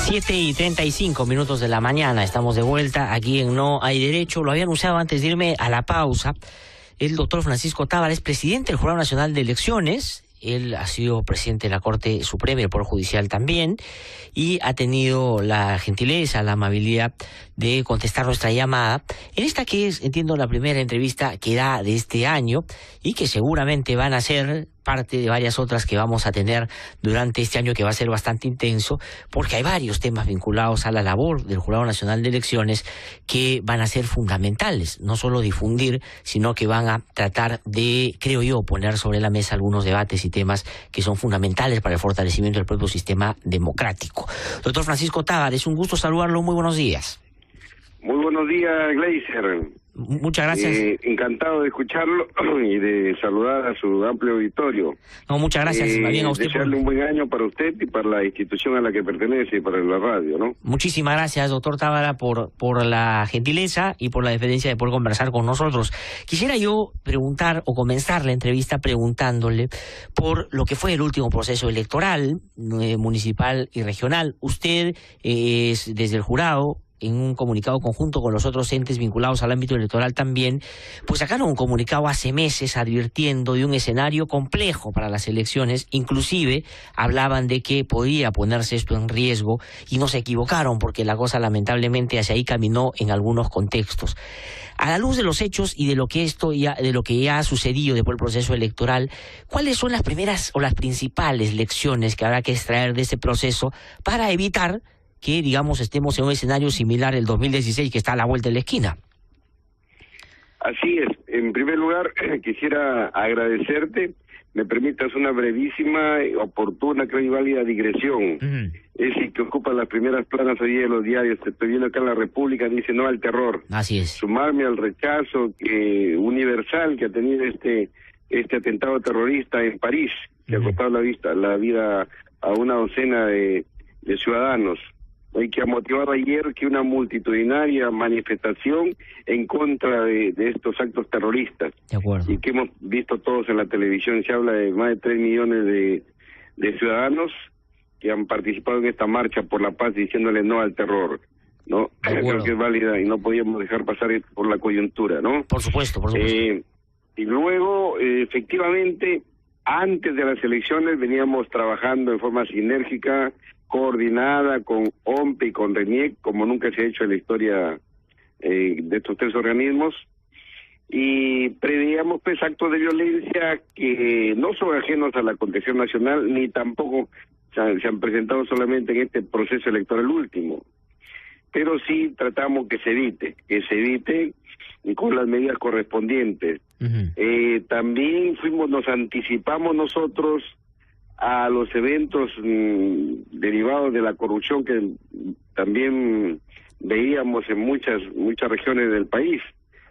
7:35 de la mañana, estamos de vuelta aquí en No Hay Derecho. Lo había anunciado antes de irme a la pausa. El doctor Francisco Tábara es presidente del Jurado Nacional de Elecciones. Él ha sido presidente de la Corte Suprema y del Poder Judicial también, y ha tenido la gentileza, la amabilidad de contestar nuestra llamada en esta que es, entiendo, la primera entrevista que da de este año y que seguramente van a ser parte de varias otras que vamos a tener durante este año, que va a ser bastante intenso, porque hay varios temas vinculados a la labor del Jurado Nacional de Elecciones que van a ser fundamentales, no solo difundir, sino que van a tratar de, creo yo, poner sobre la mesa algunos debates y temas que son fundamentales para el fortalecimiento del propio sistema democrático. Doctor Francisco Tábara, es un gusto saludarlo, muy buenos días. Muy buenos días, Gleiser. Muchas gracias. Encantado de escucharlo y de saludar a su amplio auditorio. No, muchas gracias. Más bien a usted. Desearle un buen año para usted y para la institución a la que pertenece y para la radio, ¿no? Muchísimas gracias, doctor Tábara, por la gentileza y por la deferencia de poder conversar con nosotros. Quisiera yo preguntar o comenzar la entrevista preguntándole por lo que fue el último proceso electoral municipal y regional. Usted es desde el jurado, en un comunicado conjunto con los otros entes vinculados al ámbito electoral también, pues sacaron un comunicado hace meses advirtiendo de un escenario complejo para las elecciones. Inclusive hablaban de que podía ponerse esto en riesgo, y no se equivocaron, porque la cosa lamentablemente hacia ahí caminó en algunos contextos. A la luz de los hechos y de lo que ya ha sucedido después del proceso electoral, ¿cuáles son las primeras o las principales lecciones que habrá que extraer de ese proceso para evitar que, digamos, estemos en un escenario similar al 2016, que está a la vuelta de la esquina? Así es. En primer lugar, quisiera agradecerte. Me permitas una brevísima, oportuna, creo y válida digresión. Es decir, que ocupa las primeras planas hoy de los diarios. Estoy viendo acá en la República, dice no al terror. Así es. Sumarme al rechazo universal que ha tenido este atentado terrorista en París, que ha costado la vida a una docena de ciudadanos, y que ha motivado ayer que una multitudinaria manifestación en contra de estos actos terroristas. De acuerdo. Y que hemos visto todos en la televisión. Se habla de más de 3 millones de ciudadanos que han participado en esta marcha por la paz, diciéndole no al terror, ¿no? Creo que es válida y no podíamos dejar pasar esto por la coyuntura, ¿no? Por supuesto, por supuesto. Y luego, efectivamente, antes de las elecciones veníamos trabajando en forma sinérgica, coordinada con OMPE y con RENIEC, como nunca se ha hecho en la historia de estos tres organismos, y preveíamos pues actos de violencia que no son ajenos a la contenciosa nacional, ni tampoco se han presentado solamente en este proceso electoral último, pero sí tratamos que se evite con las medidas correspondientes. También nos anticipamos nosotros a los eventos derivados de la corrupción que también veíamos en muchas regiones del país,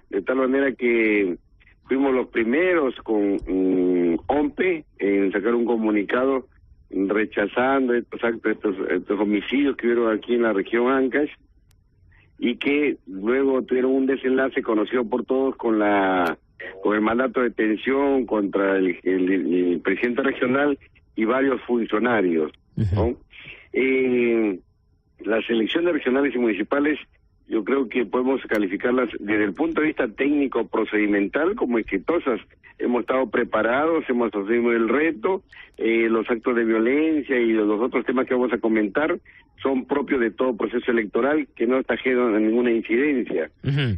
de tal manera que fuimos los primeros con OMPE en sacar un comunicado rechazando estos homicidios que hubieron aquí en la región Ancash, y que luego tuvieron un desenlace conocido por todos con el mandato de detención contra el presidente regional y varios funcionarios, ¿no? Las elecciones regionales y municipales, yo creo que podemos calificarlas desde el punto de vista técnico procedimental como exitosas. Hemos estado preparados, hemos asumido el reto, los actos de violencia y los otros temas que vamos a comentar son propios de todo proceso electoral, que no está ajeno a ninguna incidencia.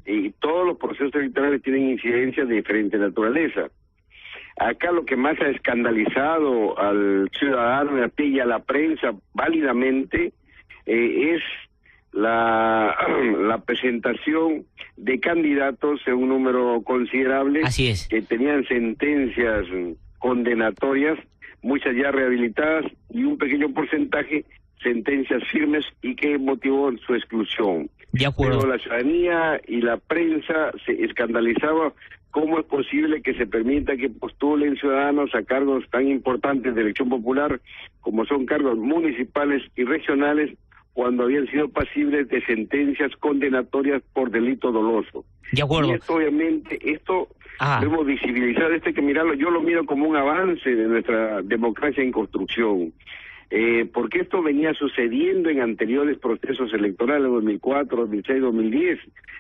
Y todos los procesos electorales tienen incidencias de diferente naturaleza. Acá lo que más ha escandalizado al ciudadano de a pie y a la prensa válidamente es la presentación de candidatos en un número considerable. Así es. Que tenían sentencias condenatorias, muchas ya rehabilitadas, y un pequeño porcentaje sentencias firmes, y que motivó su exclusión. De acuerdo. Pero la ciudadanía y la prensa se escandalizaba. ¿Cómo es posible que se permita que postulen ciudadanos a cargos tan importantes de elección popular como son cargos municipales y regionales, cuando habían sido pasibles de sentencias condenatorias por delito doloso? De acuerdo. Y esto, obviamente, debemos visibilizar, que mirarlo, yo lo miro como un avance de nuestra democracia en construcción. porque esto venía sucediendo en anteriores procesos electorales, 2004, 2006, 2010.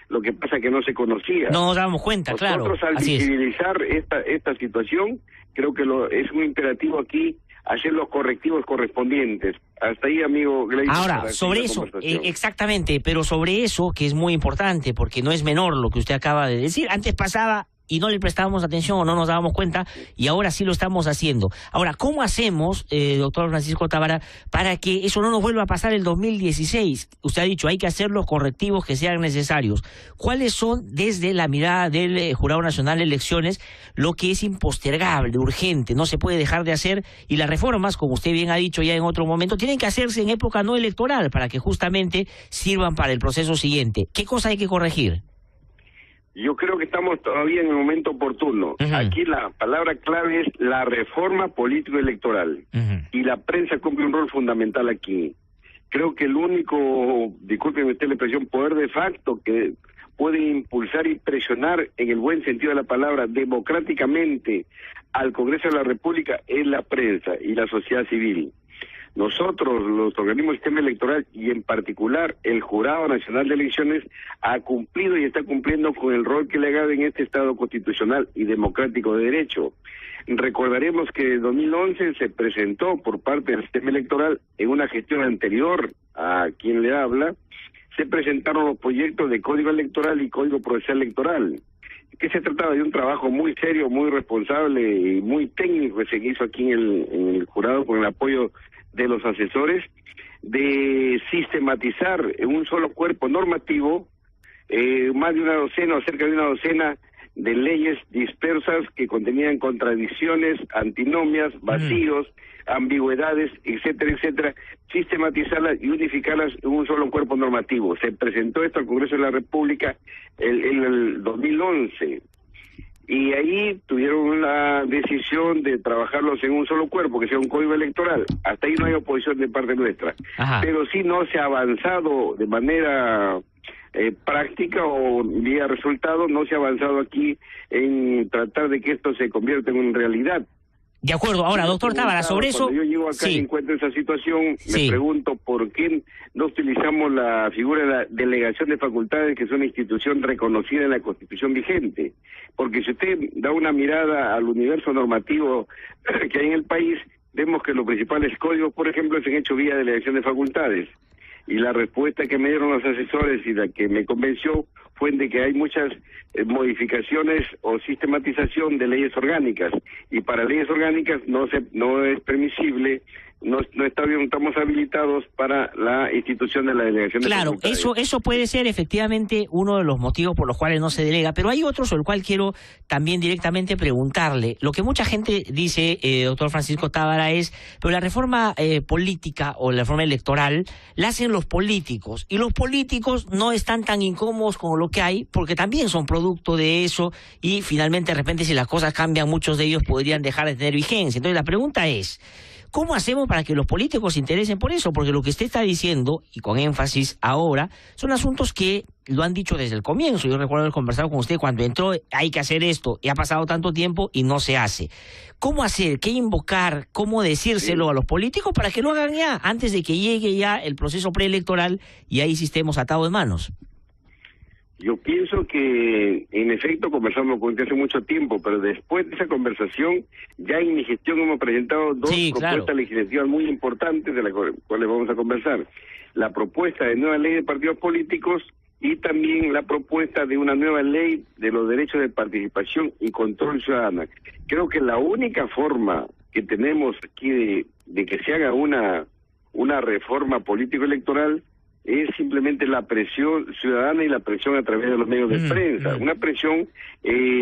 Lo que pasa es que no se conocía. No nos damos cuenta, claro. Nosotros al visibilizar esta situación, creo que es un imperativo aquí hacer los correctivos correspondientes. Hasta ahí, amigo Gleice. Ahora, sobre eso, exactamente, pero sobre eso, que es muy importante, porque no es menor lo que usted acaba de decir, antes pasaba y no le prestábamos atención o no nos dábamos cuenta, y ahora sí lo estamos haciendo. Ahora, ¿cómo hacemos, doctor Francisco Tábara, para que eso no nos vuelva a pasar el 2016? Usted ha dicho, hay que hacer los correctivos que sean necesarios. ¿Cuáles son, desde la mirada del Jurado Nacional de Elecciones, lo que es impostergable, urgente, no se puede dejar de hacer? Y las reformas, como usted bien ha dicho ya en otro momento, tienen que hacerse en época no electoral, para que justamente sirvan para el proceso siguiente. ¿Qué cosa hay que corregir? Yo creo que estamos todavía en el momento oportuno. Aquí la palabra clave es la reforma político-electoral. Y la prensa cumple un rol fundamental aquí. Creo que el único, discúlpeme usted la expresión, poder de facto que puede impulsar y presionar, en el buen sentido de la palabra, democráticamente al Congreso de la República es la prensa y la sociedad civil. Nosotros, los organismos del sistema electoral, y en particular el Jurado Nacional de Elecciones, ha cumplido y está cumpliendo con el rol que le ha dado en este Estado constitucional y democrático de derecho. Recordaremos que en 2011 se presentó por parte del sistema electoral, en una gestión anterior a quien le habla, se presentaron los proyectos de Código Electoral y Código Procesal Electoral, que se trataba de un trabajo muy serio, muy responsable y muy técnico que se hizo aquí en el jurado con el apoyo de los asesores, de sistematizar en un solo cuerpo normativo más de una docena o cerca de una docena de leyes dispersas que contenían contradicciones, antinomias, vacíos, ambigüedades, etcétera, etcétera, sistematizarlas y unificarlas en un solo cuerpo normativo. Se presentó esto al Congreso de la República en el 2011. Y ahí tuvieron la decisión de trabajarlos en un solo cuerpo, que sea un código electoral. Hasta ahí no hay oposición de parte nuestra. Pero sí no se ha avanzado de manera práctica o vía resultado, no se ha avanzado aquí en tratar de que esto se convierta en una realidad. De acuerdo. Ahora, doctor Tábara, sobre eso... Cuando yo llego acá y encuentro esa situación, me pregunto por qué no utilizamos la figura de la delegación de facultades, que es una institución reconocida en la Constitución vigente. Porque si usted da una mirada al universo normativo que hay en el país, vemos que los principales códigos, por ejemplo, se han hecho vía delegación de facultades. Y la respuesta que me dieron los asesores y la que me convenció fue de que hay muchas modificaciones o sistematización de leyes orgánicas, y para leyes orgánicas no es permisible, no estamos habilitados para la institución de la delegación de facultades. Claro, eso puede ser efectivamente uno de los motivos por los cuales no se delega, pero hay otro sobre el cual quiero también directamente preguntarle. Lo que mucha gente dice, doctor Francisco Tábara, es, pero la reforma política o la reforma electoral la hacen los políticos, y los políticos no están tan incómodos con lo que hay, porque también son producto de eso, y finalmente de repente si las cosas cambian, muchos de ellos podrían dejar de tener vigencia. Entonces la pregunta es, ¿cómo hacemos para que los políticos se interesen por eso? Porque lo que usted está diciendo, y con énfasis ahora, son asuntos que lo han dicho desde el comienzo. Yo recuerdo haber conversado con usted cuando entró, hay que hacer esto, y ha pasado tanto tiempo y no se hace. ¿Cómo hacer? ¿Qué invocar? ¿Cómo decírselo a los políticos para que lo hagan ya, antes de que llegue ya el proceso preelectoral y ahí sí estemos atados de manos? Yo pienso que, en efecto, conversamos con usted hace mucho tiempo, pero después de esa conversación, ya en mi gestión hemos presentado dos propuestas legislativas muy importantes de las cuales vamos a conversar. La propuesta de nueva ley de partidos políticos y también la propuesta de una nueva ley de los derechos de participación y control ciudadana. Creo que la única forma que tenemos aquí de que se haga una reforma político-electoral es simplemente la presión ciudadana y la presión a través de los medios de prensa. Una presión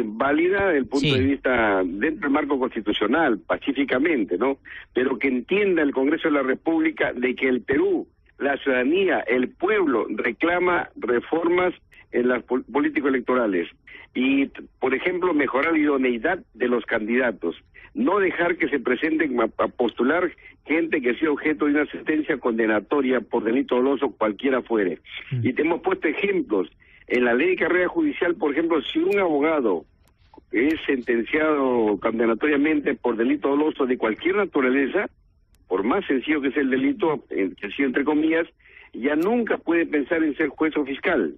válida desde el punto de vista dentro del marco constitucional, pacíficamente, ¿no? Pero que entienda el Congreso de la República de que el Perú, la ciudadanía, el pueblo reclama reformas en las político-electorales. Y, por ejemplo, mejorar la idoneidad de los candidatos. No dejar que se presenten a postular gente que sea objeto de una sentencia condenatoria por delito doloso, cualquiera fuere. Y te hemos puesto ejemplos. En la ley de carrera judicial, por ejemplo, si un abogado es sentenciado condenatoriamente por delito doloso de cualquier naturaleza, por más sencillo que sea el delito, sencillo entre comillas, ya nunca puede pensar en ser juez o fiscal.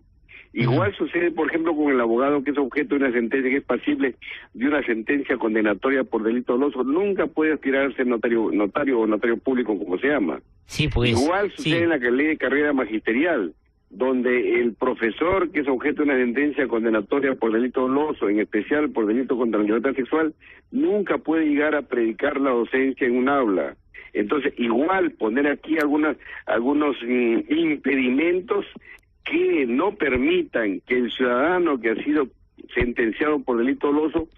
Igual sucede, por ejemplo, con el abogado que es objeto de una sentencia, que es pasible de una sentencia condenatoria por delito doloso, nunca puede aspirar a ser notario o notario público, como se llama. Sí, pues, igual sucede en la ley de carrera magisterial, donde el profesor que es objeto de una sentencia condenatoria por delito doloso, en especial por delito contra la libertad sexual, nunca puede llegar a predicar la docencia en un aula. Entonces, igual poner aquí algunos impedimentos que no permitan que el ciudadano que ha sido sentenciado por delito doloso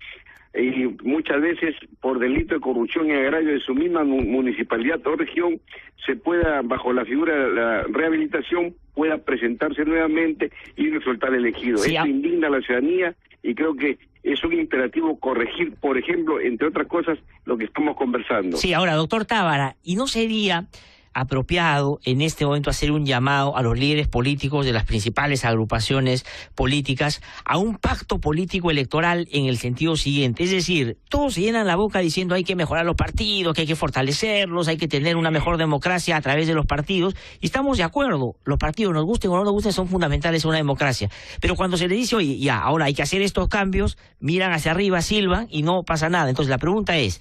y muchas veces por delito de corrupción y agravio de su misma municipalidad o región, se pueda, bajo la figura de la rehabilitación, pueda presentarse nuevamente y resultar elegido. Sí, Esto indigna a la ciudadanía y creo que es un imperativo corregir, por ejemplo, entre otras cosas, lo que estamos conversando. Sí, ahora, doctor Tábara, ¿y no sería apropiado en este momento hacer un llamado a los líderes políticos de las principales agrupaciones políticas a un pacto político electoral en el sentido siguiente? Es decir, todos se llenan la boca diciendo hay que mejorar los partidos, que hay que fortalecerlos, hay que tener una mejor democracia a través de los partidos, y estamos de acuerdo, los partidos, nos gusten o no nos gusten, son fundamentales en una democracia, pero cuando se les dice, oye, ya, ahora hay que hacer estos cambios, miran hacia arriba, silban y no pasa nada. Entonces la pregunta es,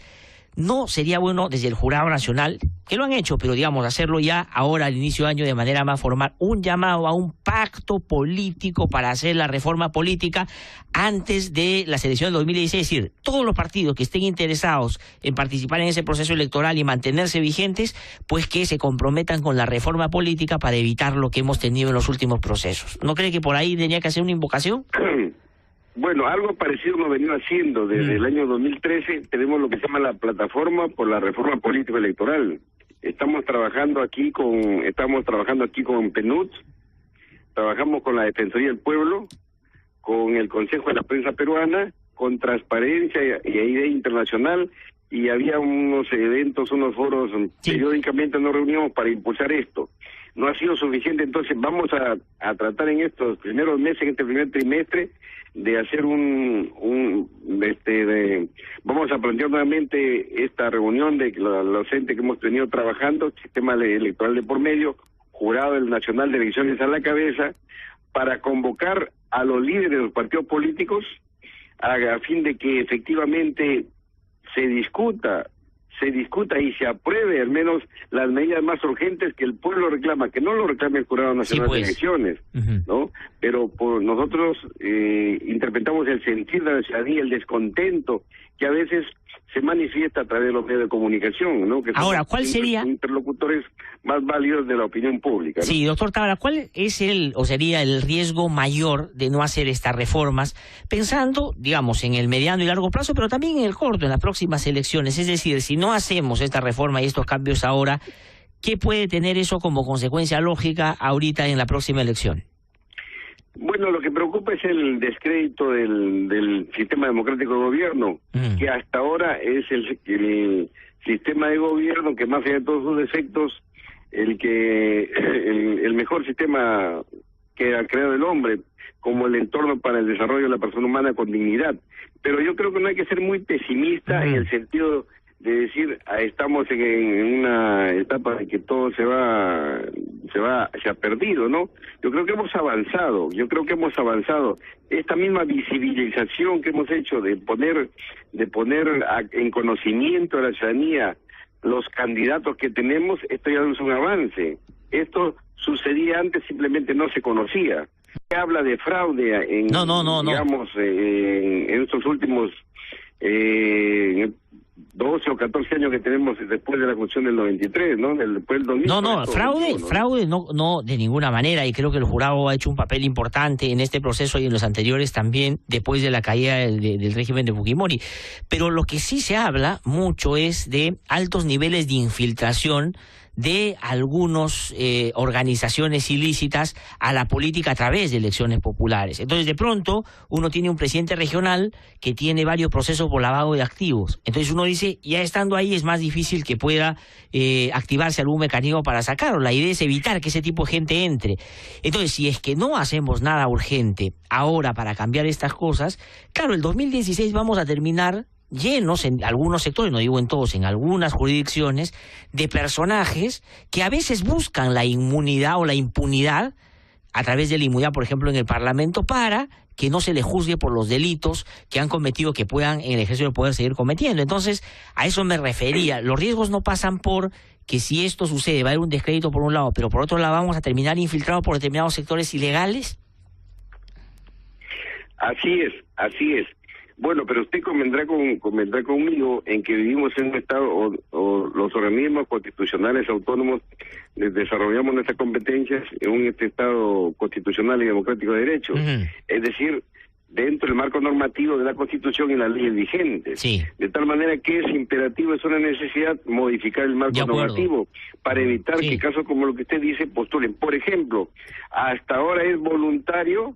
¿no sería bueno desde el Jurado Nacional, que lo han hecho, pero digamos, hacerlo ya ahora al inicio de año de manera más formal, un llamado a un pacto político para hacer la reforma política antes de las elecciones de 2016? Es decir, todos los partidos que estén interesados en participar en ese proceso electoral y mantenerse vigentes, pues que se comprometan con la reforma política para evitar lo que hemos tenido en los últimos procesos. ¿No cree que por ahí tenía que hacer una invocación? Bueno, algo parecido hemos venido haciendo desde el año 2013. Tenemos lo que se llama la Plataforma por la Reforma Política Electoral. Estamos trabajando aquí con PNUD, trabajamos con la Defensoría del Pueblo, con el Consejo de la Prensa Peruana, con Transparencia y Idea Internacional, y había unos eventos, unos foros, periódicamente nos reunimos para impulsar esto. No ha sido suficiente, entonces vamos a tratar en estos primeros meses, en este primer trimestre, de hacer vamos a plantear nuevamente esta reunión de los entes que hemos tenido trabajando, sistema electoral de por medio, jurado del Nacional de Elecciones a la cabeza, para convocar a los líderes de los partidos políticos a fin de que efectivamente se discuta y se apruebe al menos las medidas más urgentes que el pueblo reclama, que no lo reclame el Jurado Nacional de Elecciones, ¿no? Pero nosotros interpretamos el sentir de la ciudadanía, el descontento que a veces se manifiesta a través de los medios de comunicación, ¿no? Que ahora, ¿cuál sería interlocutores más válidos de la opinión pública, ¿no? Sí, doctor Tábara, ¿cuál es sería el riesgo mayor de no hacer estas reformas, pensando, digamos, en el mediano y largo plazo, pero también en el corto, en las próximas elecciones? Es decir, si no hacemos esta reforma y estos cambios ahora, ¿qué puede tener eso como consecuencia lógica ahorita en la próxima elección? Bueno, lo que preocupa es el descrédito del sistema democrático de gobierno, que hasta ahora es el sistema de gobierno que, más allá de todos sus defectos, el mejor sistema que ha creado el hombre, como el entorno para el desarrollo de la persona humana con dignidad. Pero yo creo que no hay que ser muy pesimista en el sentido de decir, estamos en una etapa en que todo se ha perdido, ¿no? Yo creo que hemos avanzado. Esta misma visibilización que hemos hecho de poner en conocimiento a la ciudadanía los candidatos que tenemos, esto ya es un avance. Esto sucedía antes, simplemente no se conocía. Se habla de fraude digamos, en estos últimos 12 o 14 años que tenemos después de la Constitución del 93, ¿no? Después del 2000. Fraude no, de ninguna manera, y creo que el jurado ha hecho un papel importante en este proceso y en los anteriores también, después de la caída del régimen de Fujimori. Pero lo que sí se habla mucho es de altos niveles de infiltración de algunas organizaciones ilícitas a la política a través de elecciones populares. Entonces, de pronto, uno tiene un presidente regional que tiene varios procesos por lavado de activos. Entonces uno dice, ya estando ahí es más difícil que pueda activarse algún mecanismo para sacarlo. La idea es evitar que ese tipo de gente entre. Entonces, si es que no hacemos nada urgente ahora para cambiar estas cosas, claro, el 2016 vamos a terminar llenos en algunos sectores, no digo en todos, en algunas jurisdicciones, de personajes que a veces buscan la inmunidad o la impunidad a través de la inmunidad, por ejemplo, en el Parlamento, para que no se les juzgue por los delitos que han cometido, que puedan en el ejercicio del poder seguir cometiendo. Entonces, a eso me refería. Los riesgos no pasan por que si esto sucede, va a haber un descrédito por un lado, pero por otro lado vamos a terminar infiltrados por determinados sectores ilegales. Así es, así es. Bueno, pero usted convendrá conmigo en que vivimos en un Estado, o los organismos constitucionales autónomos desarrollamos nuestras competencias en un Estado constitucional y democrático de derecho. Es decir, dentro del marco normativo de la Constitución y las leyes vigentes. Sí. De tal manera que es imperativo, es una necesidad modificar el marco normativo para evitar que casos como lo que usted dice postulen. Por ejemplo, hasta ahora es voluntaria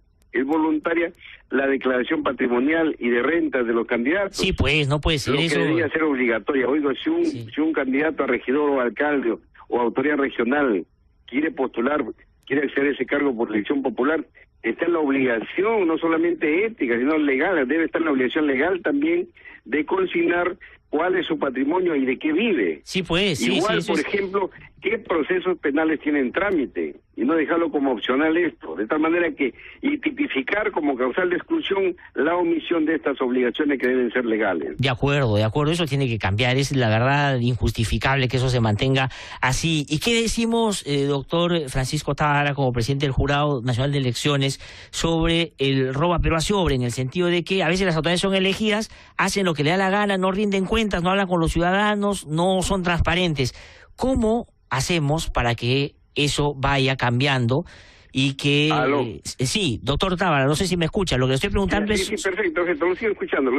la declaración patrimonial y de rentas de los candidatos. Sí, pues, no puede ser eso. Lo que debería ser obligatoria. Oigo, si un candidato a regidor o alcalde o autoridad regional quiere postular, quiere acceder a ese cargo por elección popular, está en la obligación, no solamente ética, sino legal, debe estar en la obligación legal también de consignar cuál es su patrimonio y de qué vive. Sí, pues. Igual, por ejemplo, qué procesos penales tienen trámite, y no dejarlo como opcional esto, de tal manera que, y tipificar como causal de exclusión la omisión de estas obligaciones que deben ser legales. De acuerdo, eso tiene que cambiar, es la verdad injustificable que eso se mantenga así. ¿Y qué decimos, doctor Francisco Tábara, como presidente del Jurado Nacional de Elecciones, sobre el roba pero a sobre, en el sentido de que a veces las autoridades son elegidas, hacen lo que le da la gana, no rinden cuentas, no hablan con los ciudadanos, no son transparentes? ¿Cómo hacemos para que eso vaya cambiando y que... sí, doctor Tábara, no sé si me escucha, lo que le estoy preguntando es... Sí, perfecto, lo sigo escuchando.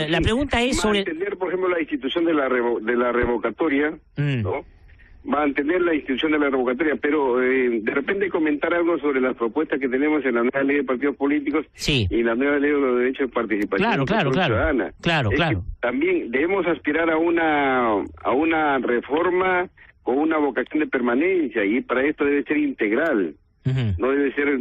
La pregunta es sobre... Mantener, por ejemplo, la institución de la revocatoria, ¿no? Mantener la institución de la revocatoria, pero de repente comentar algo sobre las propuestas que tenemos en la nueva ley de partidos políticos y la nueva ley de los derechos de participación ciudadana. Claro. También debemos aspirar a una reforma con una vocación de permanencia, y para esto debe ser integral, no debe ser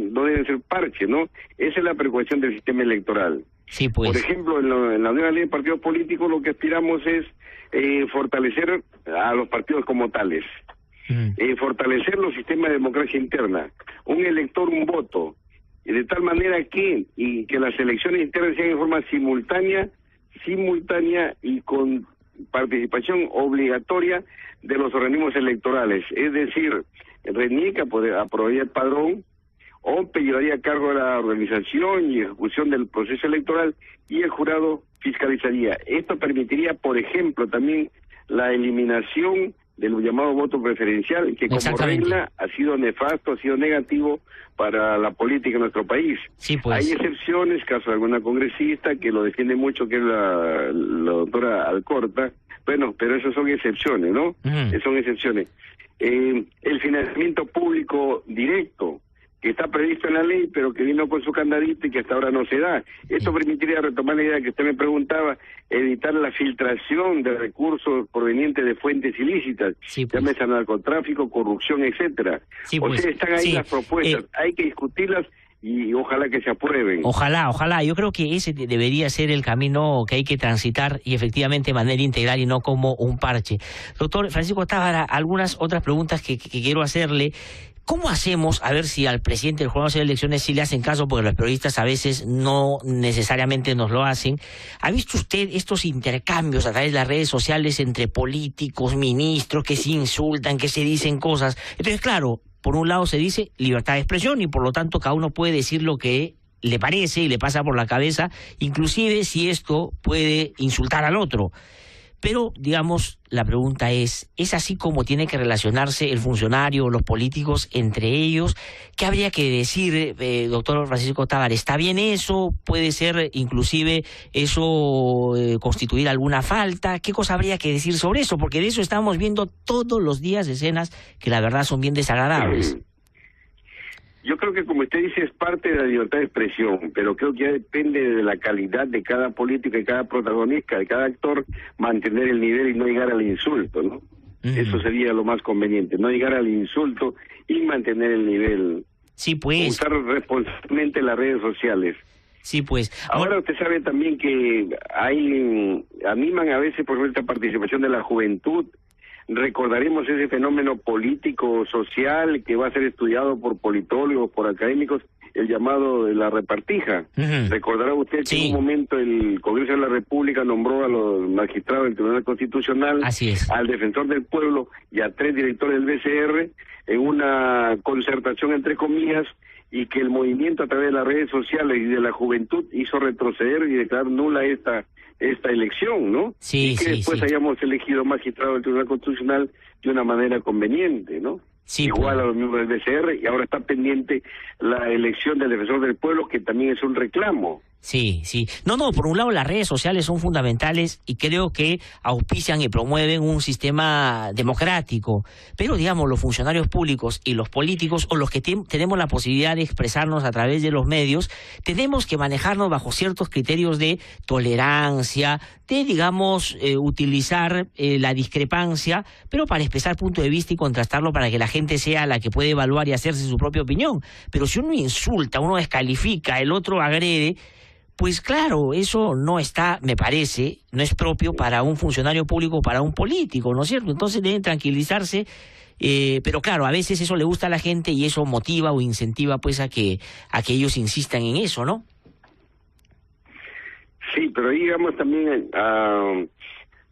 parche, ¿no? Esa es la preocupación del sistema electoral. Sí, pues. Por ejemplo, en la nueva ley de partidos políticos lo que aspiramos es fortalecer a los partidos como tales, fortalecer los sistemas de democracia interna, un elector, un voto, y de tal manera que las elecciones internas sean en forma simultánea y con participación obligatoria de los organismos electorales, es decir, RENIEC aprobaría el padrón, OMPE llevaría a cargo de la organización y ejecución del proceso electoral, y el jurado fiscalizaría. Esto permitiría, por ejemplo, también la eliminación del llamado voto preferencial, que como regla ha sido nefasto, ha sido negativo para la política en nuestro país. Sí, pues. Hay excepciones, caso de alguna congresista que lo defiende mucho, que es la doctora Alcorta. Bueno, pero esas son excepciones, ¿no? Son excepciones. El financiamiento público directo, que está previsto en la ley, pero que vino con su candadito y que hasta ahora no se da. Esto permitiría, retomar la idea que usted me preguntaba, evitar la filtración de recursos provenientes de fuentes ilícitas, llámese narcotráfico, corrupción, etcétera. O sea, están ahí las propuestas, hay que discutirlas y ojalá que se aprueben. Ojalá. Yo creo que ese debería ser el camino que hay que transitar, y efectivamente de manera integral y no como un parche. Doctor Francisco Tábara, algunas otras preguntas que quiero hacerle. ¿Cómo hacemos, a ver si al presidente del Jurado Nacional de Elecciones sí le hacen caso, porque los periodistas a veces no necesariamente nos lo hacen? ¿Ha visto usted estos intercambios a través de las redes sociales entre políticos, ministros, que se insultan, que se dicen cosas? Entonces, claro, por un lado se dice libertad de expresión y por lo tanto cada uno puede decir lo que le parece y le pasa por la cabeza, inclusive si esto puede insultar al otro. Pero, digamos, la pregunta es así como tiene que relacionarse el funcionario, los políticos entre ellos? ¿Qué habría que decir, doctor Francisco Tábara? ¿Está bien eso? ¿Puede ser inclusive eso constituir alguna falta? ¿Qué cosa habría que decir sobre eso? Porque de eso estamos viendo todos los días escenas que la verdad son bien desagradables. Yo creo que, como usted dice, es parte de la libertad de expresión, pero creo que ya depende de la calidad de cada político, de cada protagonista, de cada actor, mantener el nivel y no llegar al insulto, ¿no? Eso sería lo más conveniente, no llegar al insulto y mantener el nivel. Sí, pues. Usar responsablemente las redes sociales. Sí, pues. Ahora usted sabe también que animan a veces por esta participación de la juventud. Recordaremos ese fenómeno político, social, que va a ser estudiado por politólogos, por académicos, el llamado de la repartija. Recordará usted que en un momento el Congreso de la República nombró a los magistrados del Tribunal Constitucional, al defensor del pueblo y a 3 directores del BCR en una concertación entre comillas, y que el movimiento a través de las redes sociales y de la juventud hizo retroceder y declarar nula esta elección, ¿no? Y que después hayamos elegido magistrado del Tribunal Constitucional de una manera conveniente, ¿no? Igual a los miembros del BCR, y ahora está pendiente la elección del defensor del pueblo, que también es un reclamo. Sí. No, por un lado las redes sociales son fundamentales y creo que auspician y promueven un sistema democrático, pero digamos los funcionarios públicos y los políticos, o los que tenemos la posibilidad de expresarnos a través de los medios, tenemos que manejarnos bajo ciertos criterios de tolerancia, de digamos utilizar la discrepancia, pero para expresar punto de vista y contrastarlo para que la gente sea la que puede evaluar y hacerse su propia opinión. Pero si uno insulta, uno descalifica, el otro agrede, pues claro, eso no está, me parece, no es propio para un funcionario público, para un político, ¿no es cierto? Entonces deben tranquilizarse, pero claro, a veces eso le gusta a la gente y eso motiva o incentiva pues a que ellos insistan en eso, ¿no? Sí, pero ahí digamos también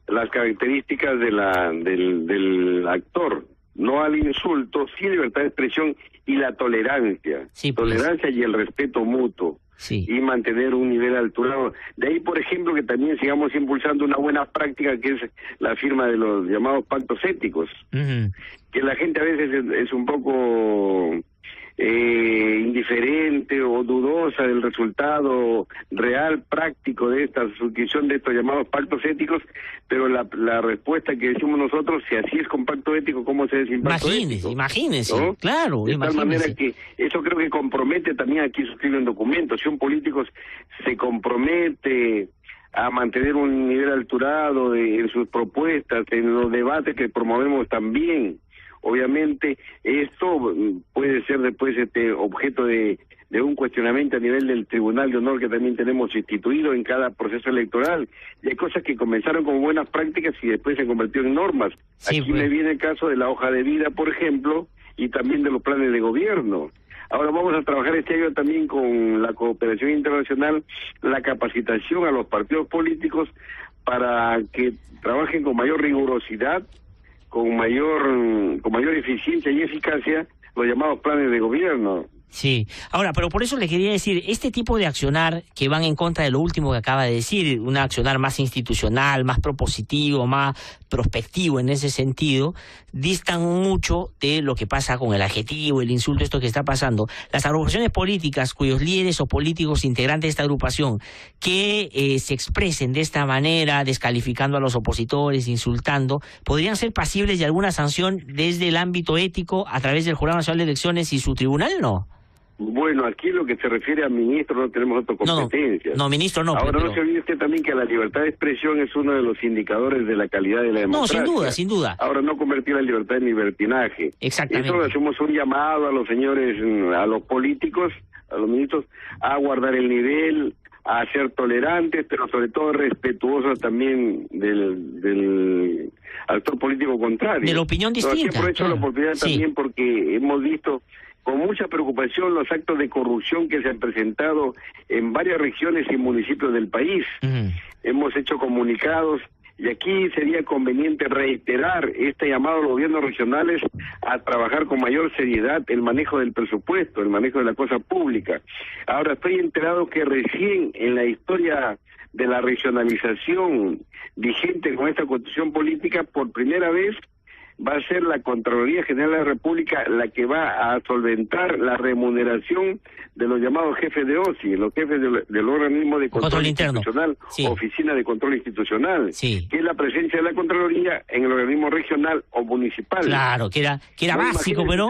las características del actor, no al insulto, sí libertad de expresión y la tolerancia, tolerancia y el respeto mutuo. Y mantener un nivel alturado. De ahí, por ejemplo, que también sigamos impulsando una buena práctica que es la firma de los llamados pactos éticos, que la gente a veces es un poco indiferente o dudosa del resultado real, práctico de esta suscripción de estos llamados pactos éticos, pero la respuesta que decimos nosotros, si así es con pacto ético, ¿cómo se es sin pacto ético? Imagínese, ¿no? Claro. De tal manera que eso creo que compromete también aquí suscribir un documento. Si un político se compromete a mantener un nivel alturado en sus propuestas, en los debates que promovemos también, obviamente esto puede ser después objeto de un cuestionamiento a nivel del Tribunal de Honor que también tenemos instituido en cada proceso electoral. Y hay cosas que comenzaron como buenas prácticas y después se convirtió en normas. Aquí me viene el caso de la hoja de vida, por ejemplo, y también de los planes de gobierno. Ahora vamos a trabajar este año también con la cooperación internacional, la capacitación a los partidos políticos para que trabajen con mayor rigurosidad, con mayor eficiencia y eficacia los llamados planes de gobierno. Sí, ahora, pero por eso le quería decir, este tipo de accionar que van en contra de lo último que acaba de decir, un accionar más institucional, más propositivo, más prospectivo en ese sentido, distan mucho de lo que pasa con el adjetivo, el insulto, esto que está pasando. Las agrupaciones políticas cuyos líderes o políticos integrantes de esta agrupación que se expresen de esta manera, descalificando a los opositores, insultando, podrían ser pasibles de alguna sanción desde el ámbito ético a través del Jurado Nacional de Elecciones y su tribunal, ¿no? Bueno, aquí lo que se refiere a ministro no tenemos otra competencia. No, ministro no. Ahora no se olvide usted también que la libertad de expresión es uno de los indicadores de la calidad de la democracia. No, sin duda. Ahora no convertir la libertad en libertinaje. Exactamente. Eso hacemos un llamado a los señores, a los políticos, a los ministros, a guardar el nivel, a ser tolerantes, pero sobre todo respetuosos también del actor político contrario. De la opinión distinta. Aquí aprovecho la oportunidad también porque hemos visto con mucha preocupación los actos de corrupción que se han presentado en varias regiones y municipios del país. Hemos hecho comunicados y aquí sería conveniente reiterar este llamado a los gobiernos regionales a trabajar con mayor seriedad el manejo del presupuesto, el manejo de la cosa pública. Ahora estoy enterado que recién en la historia de la regionalización vigente con esta constitución política, por primera vez va a ser la Contraloría General de la República la que va a solventar la remuneración de los llamados jefes de OSI, los jefes del organismo de control institucional, Oficina de Control Institucional, que es la presencia de la Contraloría en el organismo regional o municipal. Claro, que era básico, pero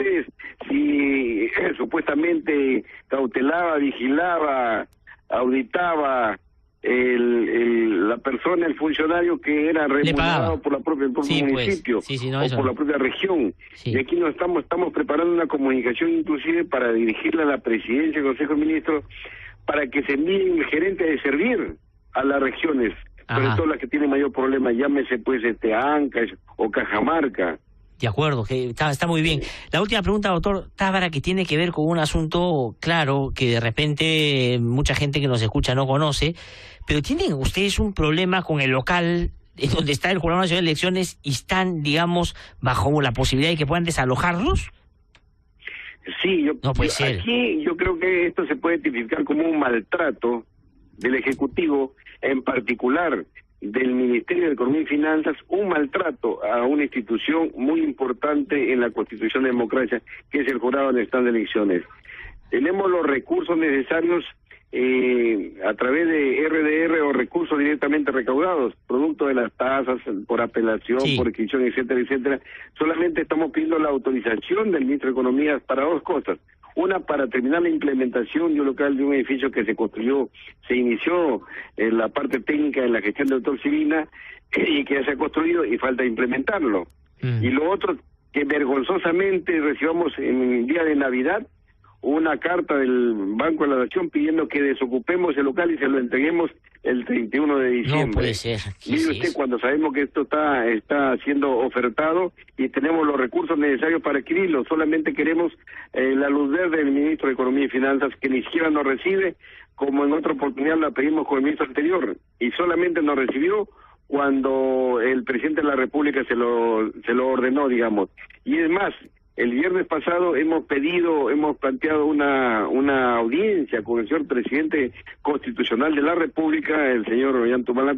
si supuestamente cautelaba, vigilaba, auditaba la persona, el funcionario que era remunerado por el propio municipio o por la propia región. Y aquí estamos preparando una comunicación inclusive para dirigirla a la presidencia del Consejo de Ministros para que se envíen el gerente de servir a las regiones, sobre todo las que tienen mayor problema, llámese pues Ancash o Cajamarca. De acuerdo, que está muy bien. La última pregunta, doctor Tábara, que tiene que ver con un asunto claro que de repente mucha gente que nos escucha no conoce, pero ¿tienen ustedes un problema con el local donde está el Jurado Nacional de Elecciones y están, digamos, bajo la posibilidad de que puedan desalojarlos? Sí, no puede ser. Aquí yo creo que esto se puede tipificar como un maltrato del Ejecutivo, en particular del Ministerio de Economía y Finanzas, un maltrato a una institución muy importante en la Constitución de Democracia, que es el Jurado Nacional de Elecciones. Tenemos los recursos necesarios a través de RDR o recursos directamente recaudados, producto de las tasas por apelación, por adquisición, etcétera, etcétera. Solamente estamos pidiendo la autorización del Ministro de Economía para dos cosas. Una, para terminar la implementación local de un edificio que se inició en la parte técnica de la gestión del doctor Sirina y que ya se ha construido y falta implementarlo. Y lo otro, que vergonzosamente recibamos en el día de Navidad una carta del Banco de la Nación pidiendo que desocupemos el local y se lo entreguemos el 31 de diciembre. No puede ser. Mire usted, cuando sabemos que esto está siendo ofertado y tenemos los recursos necesarios para adquirirlo, solamente queremos la luz verde del Ministro de Economía y Finanzas, que ni siquiera nos recibe, como en otra oportunidad la pedimos con el ministro anterior, y solamente nos recibió cuando el presidente de la República se lo ordenó, digamos. Y es más, el viernes pasado hemos planteado una audiencia con el señor presidente constitucional de la República, el señor Ollanta-Humala,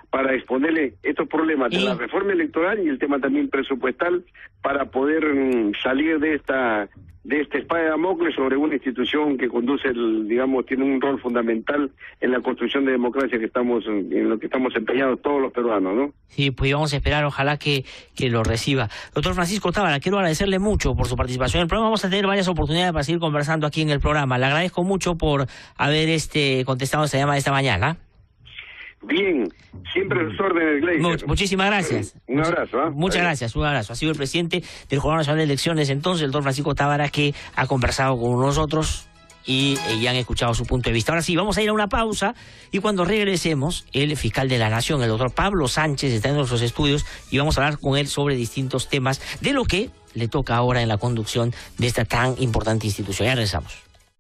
para exponerle estos problemas de la reforma electoral y el tema también presupuestal, para poder salir de esta espada de Damocles sobre una institución que conduce, tiene un rol fundamental en la construcción de democracia en lo que estamos empeñados todos los peruanos, ¿no? Sí, pues vamos a esperar, ojalá que lo reciba. Doctor Francisco Tábara, quiero agradecerle mucho por su participación en el programa. Vamos a tener varias oportunidades para seguir conversando aquí en el programa. Le agradezco mucho por haber contestado esta llamada esta mañana. Bien, siempre en sus órdenes, Gleiser. Muchísimas gracias. Un abrazo. Muchas gracias, un abrazo. Ha sido el presidente del Jurado Nacional de Elecciones, entonces, el doctor Francisco Tábara, que ha conversado con nosotros y ya han escuchado su punto de vista. Ahora sí, vamos a ir a una pausa y cuando regresemos, el fiscal de la Nación, el doctor Pablo Sánchez, está en nuestros estudios y vamos a hablar con él sobre distintos temas de lo que le toca ahora en la conducción de esta tan importante institución. Ya regresamos.